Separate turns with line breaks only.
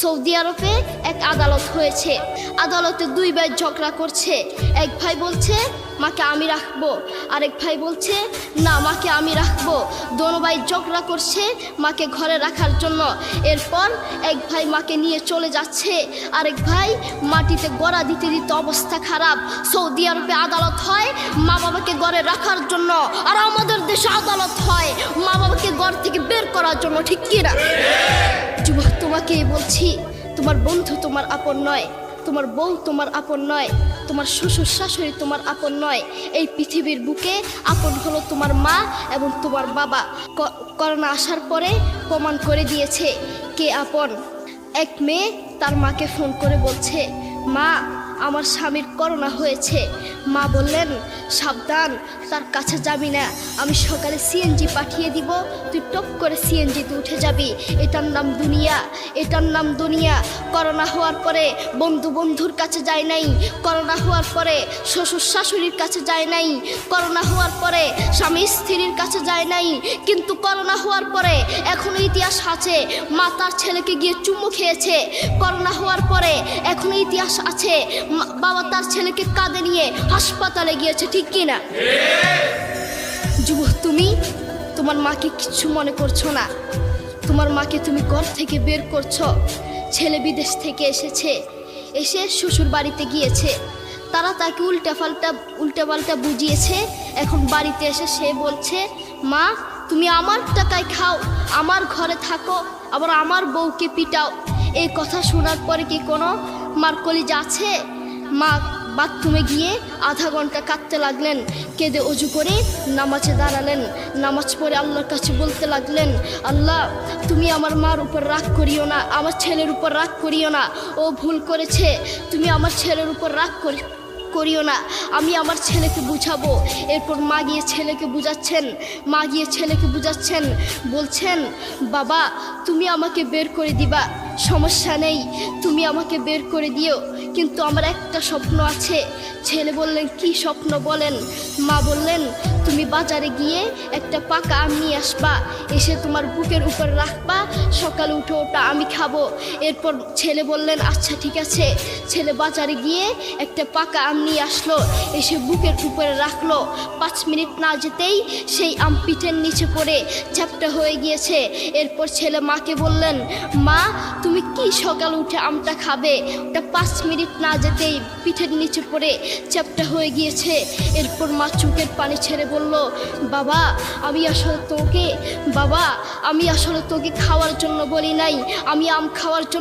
Saudi আরবে এক আদালত হয়েছে। আদালতে দুই ভাই ঝগড়া করছে। এক ভাই বলছে মাকে আমি রাখবো, আরেক ভাই বলছে না মাকে আমি রাখবো। দোনো ভাই ঝগড়া করছে মাকে ঘরে রাখার জন্য। এরপর এক ভাই মাকে নিয়ে চলে যাচ্ছে, আরেক ভাই মাটিতে গড়া দিতে দিতে অবস্থা খারাপ। সৌদি আরবে আদালত হয় মা বাবাকে ঘরে রাখার জন্য, আর আমাদের দেশে আদালত হয় মা বাবাকে ঘর থেকে বের করার জন্য, ঠিক কি না? যুবক, তোমাকেই বলছি, তোমার বন্ধু তোমার আপন নয়, তোমার বউ তোমার আপন নয়, তোমার শ্বশুর শাশুড়ি তোমার আপন নয়। এই পৃথিবীর বুকে আপন হলো তোমার মা এবং তোমার বাবা। করোনা আসার পরে প্রমাণ করে দিয়েছে কে আপন। এক মেয়ে তার মাকে ফোন করে বলছে, মা আমার স্বামীর করোনা হয়েছে। মা বললেন সাবধান, তার কাছে যাবি না, আমি সকালে সিএনজি পাঠিয়ে দিব, তুই টপ করে সিএনজিতে উঠে যাবি। এটার নাম দুনিয়া, এটার নাম দুনিয়া। করোনা হওয়ার পরে বন্ধুর কাছে যায় নাই, করোনা হওয়ার পরে শ্বশুর শাশুড়ির কাছে যায় নাই, করোনা হওয়ার পরে স্বামী স্ত্রীর কাছে যায় নাই, কিন্তু করোনা হওয়ার পরে এখনো ইতিহাস আছে মা তার ছেলেকে গিয়ে চুমু খেয়েছে। করোনা হওয়ার পরে এখনো ইতিহাস আছে বাবা তার ছেলেকে কাঁধে নিয়ে হাসপাতালে গিয়েছে, ঠিক কি না? যুবক, তুমি তোমার মাকে কিছু মনে করছো না। তোমার মাকে তুমি ঘর থেকে বের করছো। ছেলে বিদেশ থেকে এসে শ্বশুর বাড়িতে গিয়েছে, তারা তাকে উল্টাপাল্টা বুঝিয়েছে। এখন বাড়িতে এসে সে বলছে, মা তুমি আমার টাকায় খাও, আমার ঘরে থাকো, আবার আমার বউকে পিটাও। এই কথা শোনার পরে কি কোনো মার কলিজা আছে? মা বাথরুমে গিয়ে আধা ঘন্টা কাঁদতে লাগলেন, কেঁদে অজু করে নামাজে দাঁড়ালেন। নামাজ পড়ে আল্লাহর কাছে বলতে লাগলেন, আল্লাহ তুমি আমার মার উপর রাগ করিও না, আমার ছেলের উপর রাগ করিও না, ও ভুল করেছে, তুমি আমার ছেলের উপর রাগ করিও না, আমি আমার ছেলেকে বুঝাবো। এরপর মা গিয়ে ছেলেকে বুঝাচ্ছেন, বলছেন বাবা তুমি আমাকে বের করে দিবা, সমস্যা নেই, তুমি আমাকে বের করে দিও, কিন্তু আমার একটা স্বপ্ন আছে। ছেলে বললেন কি স্বপ্ন বলেন? মা বললেন তুমি বাজারে গিয়ে একটা পাকা আম নিয়ে আসবা, এসে তোমার বুকের উপর রাখবা, সকালে উঠে ওটা আমি খাবো। এরপর ছেলে বললেন আচ্ছা ঠিক আছে। ছেলে বাজারে গিয়ে একটা পাকা আম নিয়ে আসলো, এসে বুকের উপরে রাখলো। 5 মিনিট না যেতেই সেই আম পিঠের নিচে পড়ে চ্যাপ্টা হয়ে গিয়েছে। এরপর ছেলে মাকে বললেন, মা তুমি কি সকালে উঠে আমটা খাবে? ওটা 5 মিনিট না যেতেই পিঠের নিচে পড়ে চ্যাপ্টা হয়ে গিয়েছে। এরপর মা চোখের পানি ছেড়ে বলল, বাবা আমি আসলে তোকে খাওয়ার জন্য বলি নাই, আমি আম খাওয়ার জন্য